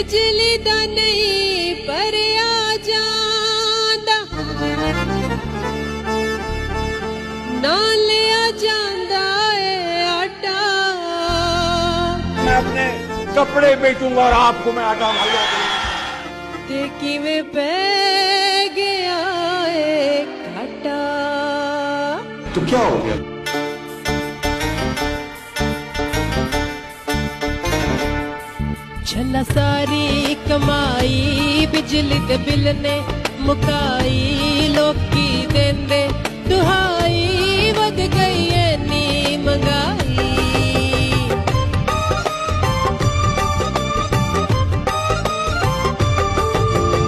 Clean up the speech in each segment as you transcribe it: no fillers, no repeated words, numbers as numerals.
बिजली दा नहीं पर आ जांदा ना लिया जांदा है आटा। मैं अपने कपड़े बेचूंगा और आपको मैं आटा मुहैया करूंगा। ते किवें पै गया है घाटा। तो क्या हो गया? छला सारी कमाई बिजली दे बिल ने मुकाई। लोकी देंदे दुहाई वध गई है नी मंगाई।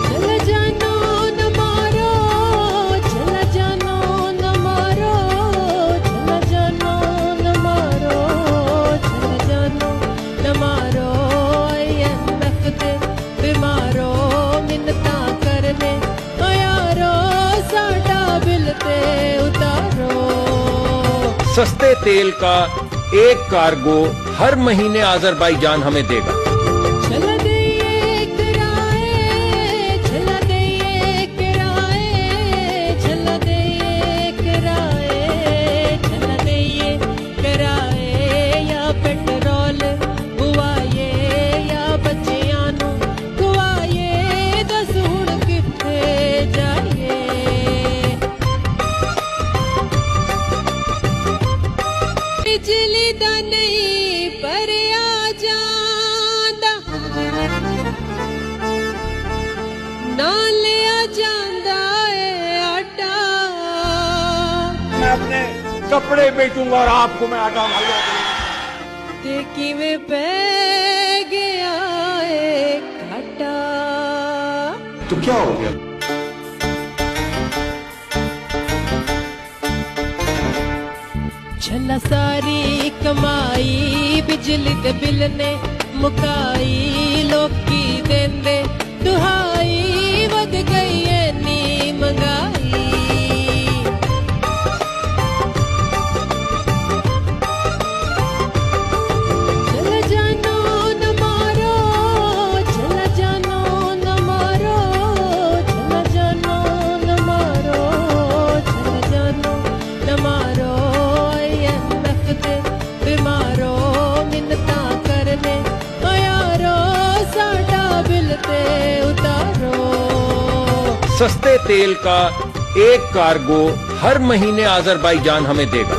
चला जानो न मारो, चला जानो न मारो, चला जानो न मारो, चला जानो न मारो। बीमारो मिन्नता करने यारो साडा बिल ते उतारो। सस्ते तेल का एक कार्गो हर महीने अजरबैजान हमें देगा। चला दइए किराए, चला दइए किराए, चला दइए किराए, चला दइए किराए। या पेट्रोल बुआए या बच्चियां नू खुआए। दस हुण कित्थे जाइए। बिजली दा नहीं पर आ जांदा ना लिया जांदा है आटा। मैं अपने कपड़े बेचूंगा और आपको मैं आटा मुहैया करूंगा। ते किवें पै गया है घाटा। तो क्या हो गया? छला सारी कमाई बिजली दे बिल ने मुकाई। लोकी देंदे दुहाई वध गई है नी मंगाई। चला जानो न मारो, चला जानो न मारो, चला जानो न मारो, चला जानो न मारो। बीमारो मिन्नता करने यारो साडा बिल ते उतारो। सस्ते तेल का एक कार्गो हर महीने अजरबैजान हमें देगा।